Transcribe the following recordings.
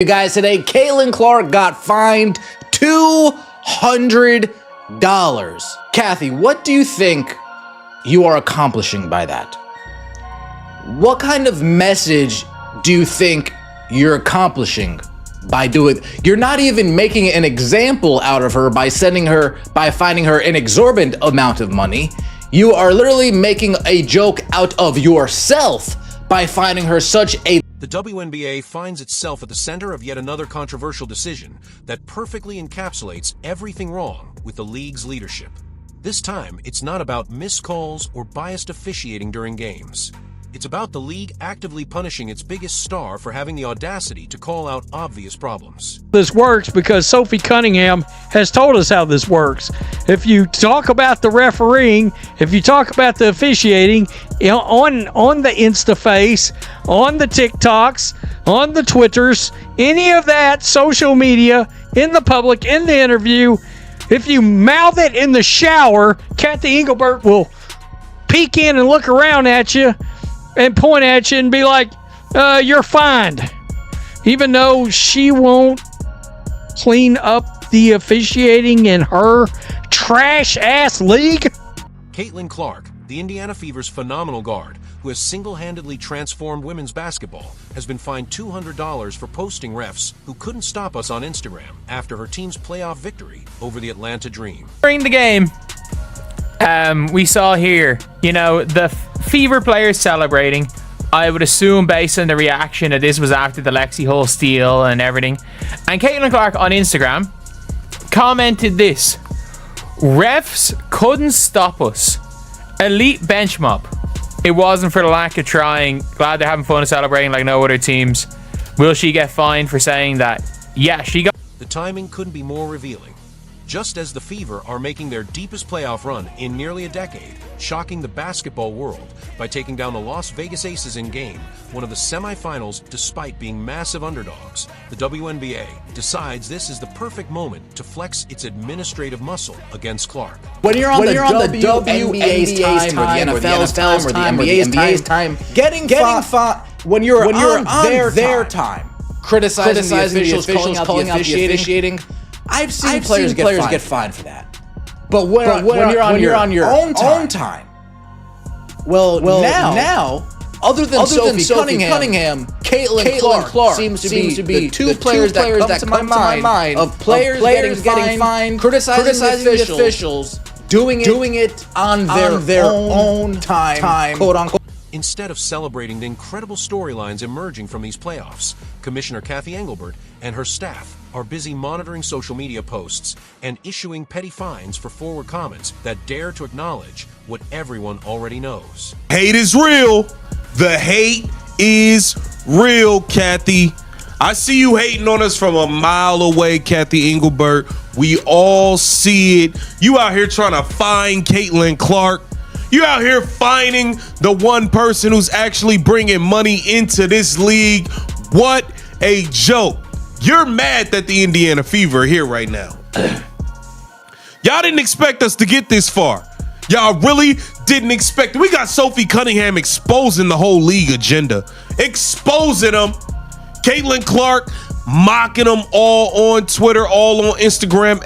You guys, today, Caitlin Clark got fined $200. Kathy, what do you think you are accomplishing by that? What kind of message do you think you're accomplishing by doing? You're not even making an example out of her by fining her an exorbitant amount of money. You are literally making a joke out of yourself by fining her such a... The WNBA finds itself at the center of yet another controversial decision that perfectly encapsulates everything wrong with the league's leadership. This time, it's not about missed calls or biased officiating during games. It's about the league actively punishing its biggest star for having the audacity to call out obvious problems. This works because Sophie Cunningham has told us how this works. If you talk about the refereeing, if you talk about the officiating on the InstaFace, on the TikToks, on the Twitters, any of that social media, in the public, in the interview, if you mouth it in the shower, Kathy Engelbert will peek in and look around at you and point at you and be like, you're fined. Even though she won't clean up the officiating in her trash-ass league. Caitlin Clark, the Indiana Fever's phenomenal guard, who has single-handedly transformed women's basketball, has been fined $200 for posting refs who couldn't stop us on Instagram after her team's playoff victory over the Atlanta Dream. During the game, we saw here, the Fever players celebrating. I would assume, based on the reaction, that this was after the Lexi Hull steal and everything. And Caitlin Clark on Instagram commented this: refs couldn't stop us. Elite bench mob. It wasn't for the lack of trying. Glad they're having fun and celebrating like no other teams. Will she get fined for saying that? Yeah, she got... The timing couldn't be more revealing. Just as the Fever are making their deepest playoff run in nearly a decade, shocking the basketball world by taking down the Las Vegas Aces in game, one of the semifinals, despite being massive underdogs, the WNBA decides this is the perfect moment to flex its administrative muscle against Clark. When you're on the WNBA's time, or the NFL's time, or the NBA's time, getting fined when you're on their time, criticizing the officials, calling out the officiating. I've seen players get fined for that. But when you're on your own time, well now, other than Sophie Cunningham, Caitlin Clark seems to be the two players that come to my mind of players getting fined, criticizing the officials, doing it on their own time, quote unquote. Instead of celebrating the incredible storylines emerging from these playoffs, Commissioner Kathy Engelbert and her staff are busy monitoring social media posts and issuing petty fines for forward comments that dare to acknowledge what everyone already knows. Hate is real. The hate is real, Kathy. I see you hating on us from a mile away, Kathy Engelbert. We all see it. You out here trying to fine Caitlin Clark. You out here fining the one person who's actually bringing money into this league. What a joke. You're mad that the Indiana Fever are here right now. Y'all didn't expect us to get this far. Y'all really didn't expect it. We got Sophie Cunningham exposing the whole league agenda. Exposing them. Caitlin Clark mocking them all on Twitter, all on Instagram.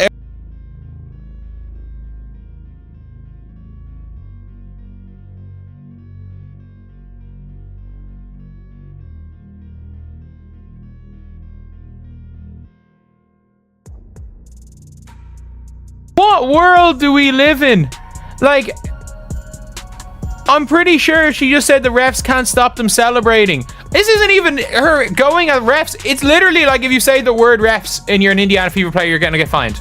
What world do we live in? Like, I'm pretty sure she just said the refs can't stop them celebrating. This isn't even her going at refs. It's literally like if you say the word refs and you're an Indiana Fever player, you're gonna get fined.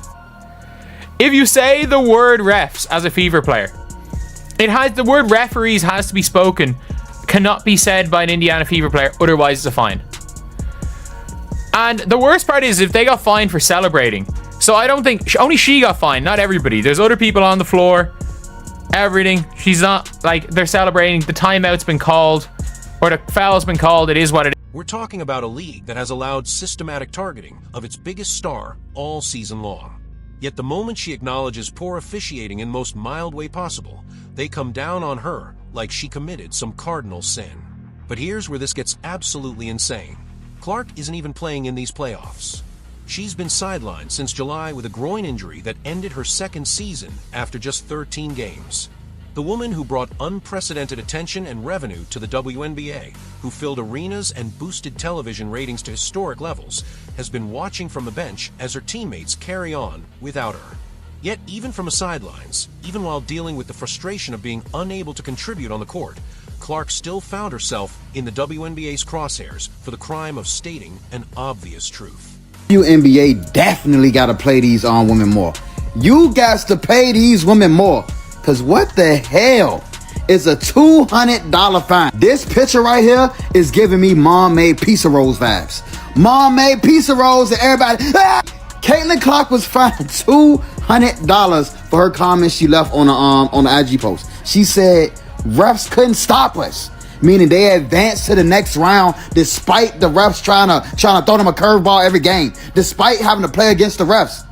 If you say the word refs as a Fever player, the word referees has to be spoken, cannot be said by an Indiana Fever player, otherwise it's a fine. And the worst part is if they got fined for celebrating. So I don't think, only she got fined, not everybody. There's other people on the floor, everything. She's not, like, they're celebrating, the timeout's been called, or the foul's been called, it is what it is. We're talking about a league that has allowed systematic targeting of its biggest star all season long. Yet the moment she acknowledges poor officiating in most mild way possible, they come down on her like she committed some cardinal sin. But here's where this gets absolutely insane. Clark isn't even playing in these playoffs. She's been sidelined since July with a groin injury that ended her second season after just 13 games. The woman who brought unprecedented attention and revenue to the WNBA, who filled arenas and boosted television ratings to historic levels, has been watching from the bench as her teammates carry on without her. Yet even from the sidelines, even while dealing with the frustration of being unable to contribute on the court, Clark still found herself in the WNBA's crosshairs for the crime of stating an obvious truth. WNBA definitely got to play these women more. You got to pay these women more. Because what the hell is a $200 fine? This picture right here is giving me Mom Made Pizza Rolls vibes. Mom Made Pizza Rolls and everybody. Ah! Caitlin Clark was fined $200 for her comments she left on the IG post. She said refs couldn't stop us, meaning they advanced to the next round despite the refs trying to throw them a curveball every game, despite having to play against the refs.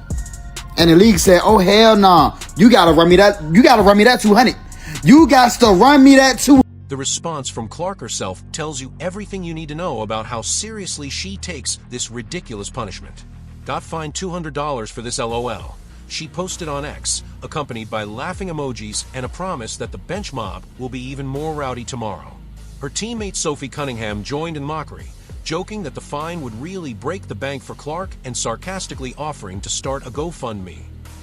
And the league said, "Oh hell nah, you gotta run me that. You gotta run me that 200. You got to run me that 200." The response from Clark herself tells you everything you need to know about how seriously she takes this ridiculous punishment. Got fined $200 for this LOL. She posted on X, accompanied by laughing emojis and a promise that the bench mob will be even more rowdy tomorrow. Her teammate Sophie Cunningham joined in mockery, joking that the fine would really break the bank for Clark and sarcastically offering to start a GoFundMe.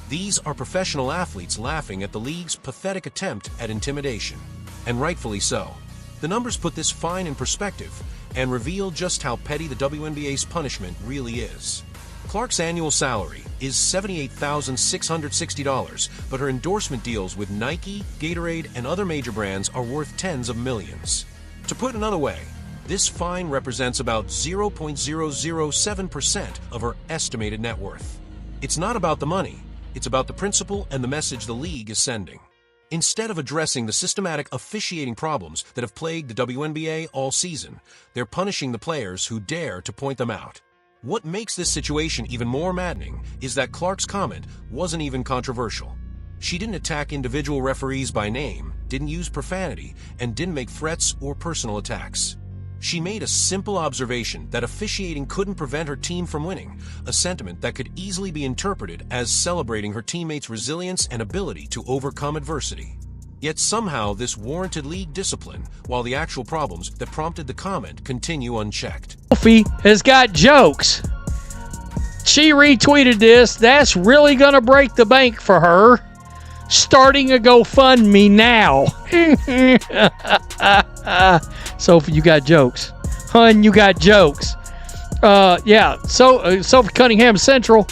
These are professional athletes laughing at the league's pathetic attempt at intimidation. And rightfully so. The numbers put this fine in perspective and reveal just how petty the WNBA's punishment really is. Clark's annual salary is $78,660, but her endorsement deals with Nike, Gatorade, and other major brands are worth tens of millions. To put another way, this fine represents about 0.007% of her estimated net worth. It's not about the money, it's about the principle and the message the league is sending. Instead of addressing the systematic officiating problems that have plagued the WNBA all season, they're punishing the players who dare to point them out. What makes this situation even more maddening is that Clark's comment wasn't even controversial. She didn't attack individual referees by name, didn't use profanity, and didn't make threats or personal attacks. She made a simple observation that officiating couldn't prevent her team from winning, a sentiment that could easily be interpreted as celebrating her teammates' resilience and ability to overcome adversity. Yet somehow this warranted league discipline, while the actual problems that prompted the comment continue unchecked. Sophie has got jokes. She retweeted this. That's really going to break the bank for her. Starting a GoFundMe now. Sophie, you got jokes. Hun, you got jokes. Yeah, so Sophie Cunningham Central.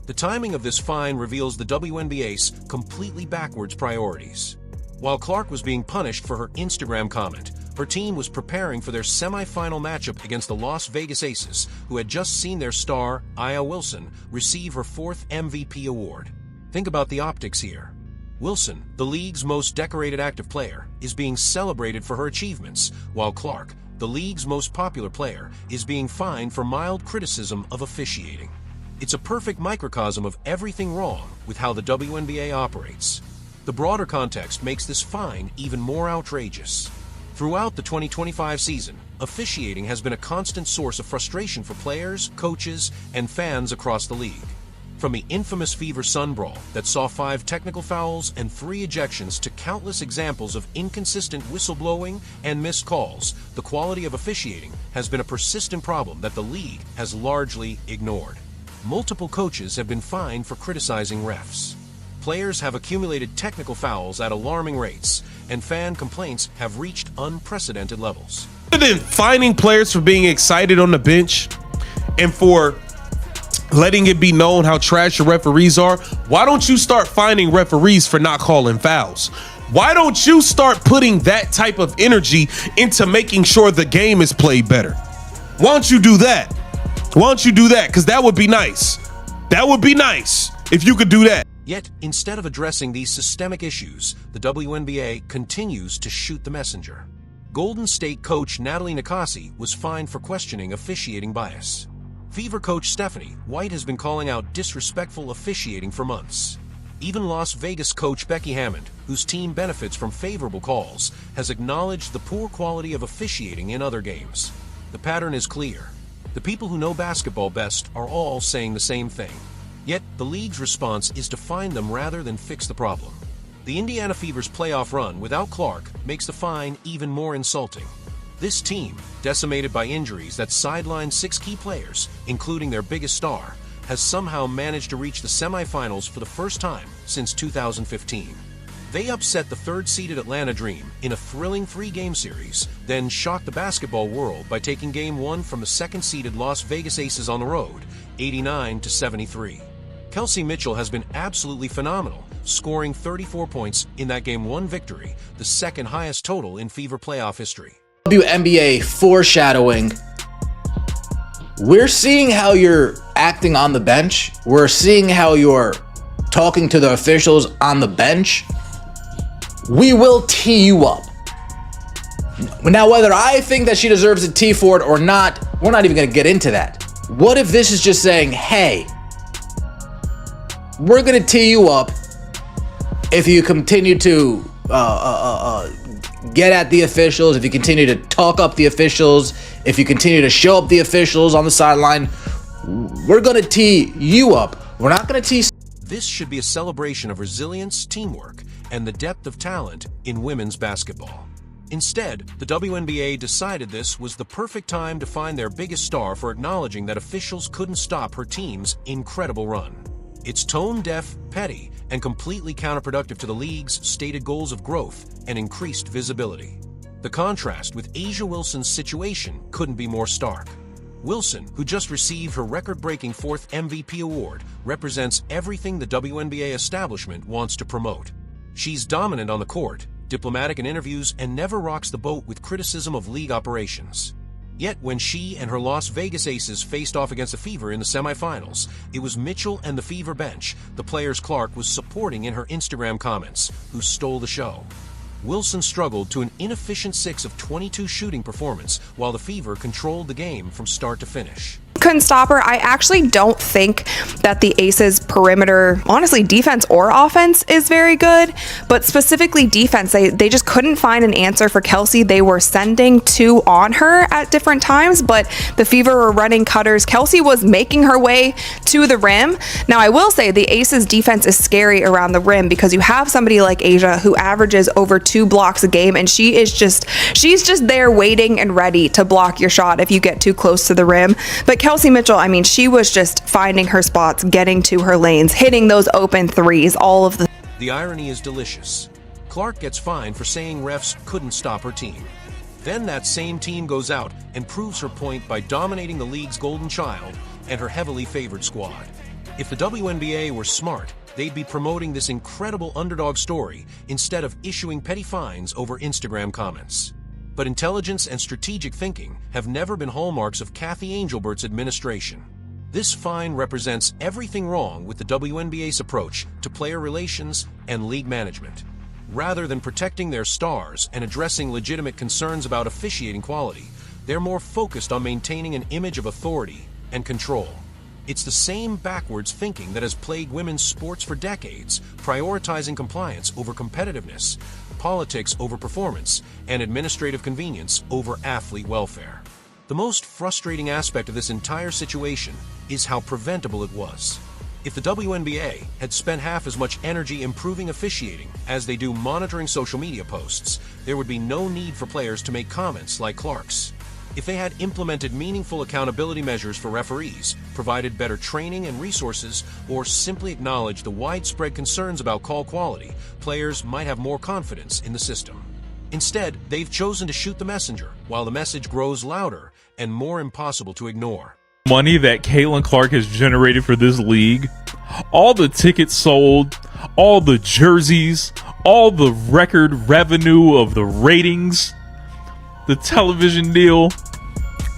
The timing of this fine reveals the WNBA's completely backwards priorities. While Clark was being punished for her Instagram comment, her team was preparing for their semifinal matchup against the Las Vegas Aces, who had just seen their star, Aya Wilson, receive her 4th MVP award. Think about the optics here. Wilson, the league's most decorated active player, is being celebrated for her achievements, while Clark, the league's most popular player, is being fined for mild criticism of officiating. It's a perfect microcosm of everything wrong with how the WNBA operates. The broader context makes this fine even more outrageous. Throughout the 2025 season, officiating has been a constant source of frustration for players, coaches, and fans across the league. From the infamous Fever Sun Brawl that saw 5 technical fouls and 3 ejections to countless examples of inconsistent whistleblowing and missed calls, the quality of officiating has been a persistent problem that the league has largely ignored. Multiple coaches have been fined for criticizing refs. Players have accumulated technical fouls at alarming rates, and fan complaints have reached unprecedented levels. Other than fining players for being excited on the bench and for letting it be known how trash your referees are, why don't you start fining referees for not calling fouls? Why don't you start putting that type of energy into making sure the game is played better? Why don't you do that? Why don't you do that? Because that would be nice. That would be nice if you could do that. Yet, instead of addressing these systemic issues, the WNBA continues to shoot the messenger. Golden State coach Natalie Nakasi was fined for questioning officiating bias. Fever coach Stephanie White has been calling out disrespectful officiating for months. Even Las Vegas coach Becky Hammond, whose team benefits from favorable calls, has acknowledged the poor quality of officiating in other games. The pattern is clear. The people who know basketball best are all saying the same thing. Yet, the league's response is to fine them rather than fix the problem. The Indiana Fever's playoff run without Clark makes the fine even more insulting. This team, decimated by injuries that sidelined 6 key players, including their biggest star, has somehow managed to reach the semifinals for the first time since 2015. They upset the 3rd-seeded Atlanta Dream in a thrilling 3-game series, then shocked the basketball world by taking Game 1 from the 2nd-seeded Las Vegas Aces on the road, 89-73. Kelsey Mitchell has been absolutely phenomenal, scoring 34 points in that Game 1 victory, the 2nd highest total in Fever playoff history. WNBA foreshadowing. We're seeing how you're acting on the bench. We're seeing how you're talking to the officials on the bench. We will tee you up. Now, whether I think that she deserves a tee for it or not, we're not even going to get into that. What if this is just saying, hey, we're going to tee you up if you continue to get at the officials, if you continue to talk up the officials, if you continue to show up the officials on the sideline, we're going to tee you up. We're not going to tee. This should be a celebration of resilience, teamwork, and the depth of talent in women's basketball. Instead, the WNBA decided this was the perfect time to find their biggest star for acknowledging that officials couldn't stop her team's incredible run. It's tone-deaf, petty, and completely counterproductive to the league's stated goals of growth and increased visibility. The contrast with A'ja Wilson's situation couldn't be more stark. Wilson, who just received her record-breaking 4th MVP award, represents everything the WNBA establishment wants to promote. She's dominant on the court, diplomatic in interviews, and never rocks the boat with criticism of league operations. Yet when she and her Las Vegas Aces faced off against the Fever in the semifinals, it was Mitchell and the Fever bench, the players Clark was supporting in her Instagram comments, who stole the show. Wilson struggled to an inefficient 6 of 22 shooting performance, while the Fever controlled the game from start to finish. Couldn't stop her. I actually don't think that the Aces perimeter, honestly, defense or offense is very good, but specifically defense, they just couldn't find an answer for Kelsey. They were sending 2 on her at different times, but the Fever were running cutters. Kelsey was making her way to the rim. Now, I will say the Aces defense is scary around the rim because you have somebody like A'ja who averages over 2 blocks a game, and she's just there waiting and ready to block your shot if you get too close to the rim. But Kelsey Mitchell, I mean, she was just finding her spots, getting to her lanes, hitting those open threes, all of the... The irony is delicious. Clark gets fined for saying refs couldn't stop her team. Then that same team goes out and proves her point by dominating the league's golden child and her heavily favored squad. If the WNBA were smart, they'd be promoting this incredible underdog story instead of issuing petty fines over Instagram comments. But intelligence and strategic thinking have never been hallmarks of Kathy Angelbert's administration. This fine represents everything wrong with the WNBA's approach to player relations and league management. Rather than protecting their stars and addressing legitimate concerns about officiating quality, they're more focused on maintaining an image of authority and control. It's the same backwards thinking that has plagued women's sports for decades, prioritizing compliance over competitiveness, politics over performance, and administrative convenience over athlete welfare. The most frustrating aspect of this entire situation is how preventable it was. If the WNBA had spent half as much energy improving officiating as they do monitoring social media posts, there would be no need for players to make comments like Clark's. If they had implemented meaningful accountability measures for referees, provided better training and resources, or simply acknowledged the widespread concerns about call quality, players might have more confidence in the system. Instead, they've chosen to shoot the messenger, while the message grows louder and more impossible to ignore. Money that Caitlin Clark has generated for this league, all the tickets sold, all the jerseys, all the record revenue of the ratings, the television deal,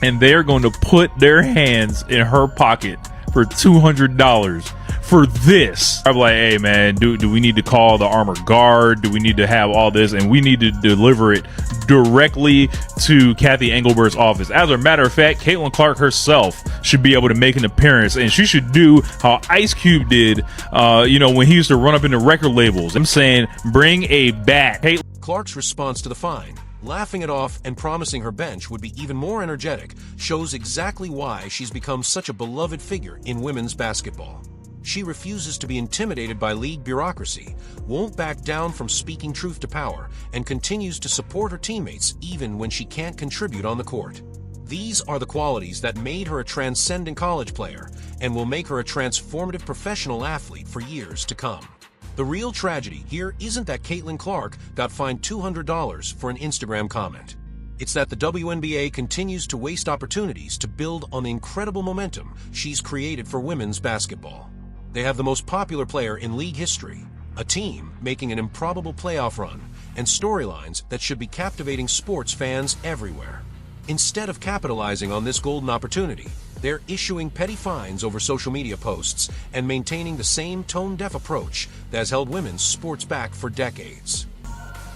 and they're going to put their hands in her pocket for $200 for this. I'm like, hey man, do we need to call the armored guard? Do we need to have all this? And we need to deliver it directly to Kathy Engelbert's office. As a matter of fact, Caitlin Clark herself should be able to make an appearance, and she should do how Ice Cube did, when he used to run up into record labels. I'm saying, bring a bat. Clark's response to the fine Laughing it off and promising her bench would be even more energetic shows exactly why she's become such a beloved figure in women's basketball. She refuses to be intimidated by league bureaucracy, won't back down from speaking truth to power, and continues to support her teammates even when she can't contribute on the court. These are the qualities that made her a transcendent college player and will make her a transformative professional athlete for years to come. The real tragedy here isn't that Caitlin Clark got fined $200 for an Instagram comment. It's that the WNBA continues to waste opportunities to build on the incredible momentum she's created for women's basketball. They have the most popular player in league history, a team making an improbable playoff run, and storylines that should be captivating sports fans everywhere. Instead of capitalizing on this golden opportunity, they're issuing petty fines over social media posts and maintaining the same tone-deaf approach that has held women's sports back for decades.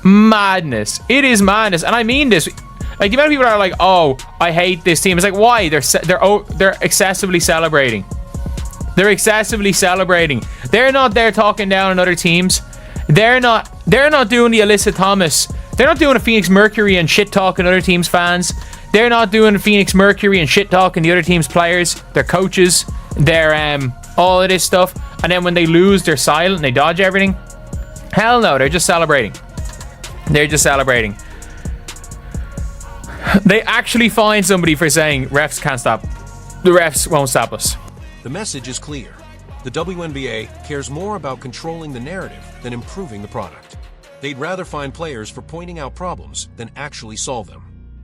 Madness. It is madness. And I mean this. Like, the amount of people are like, oh, I hate this team. It's like, why? They're excessively celebrating. They're excessively celebrating. They're not there talking down on other teams. They're not doing the Alyssa Thomas. They're not doing a Phoenix Mercury and shit talking other teams' fans. They're not doing Phoenix Mercury and shit talking the other team's players, their coaches, their all of this stuff. And then when they lose, they're silent and they dodge everything. Hell no, they're just celebrating. They're just celebrating. They actually find somebody for saying refs can't stop. The refs won't stop us. The message is clear. The WNBA cares more about controlling the narrative than improving the product. They'd rather find players for pointing out problems than actually solve them.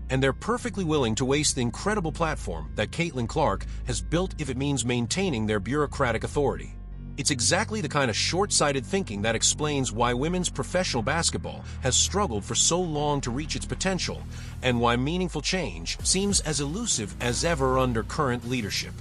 And they're perfectly willing to waste the incredible platform that Caitlin Clark has built if it means maintaining their bureaucratic authority. It's exactly the kind of short-sighted thinking that explains why women's professional basketball has struggled for so long to reach its potential, and why meaningful change seems as elusive as ever under current leadership.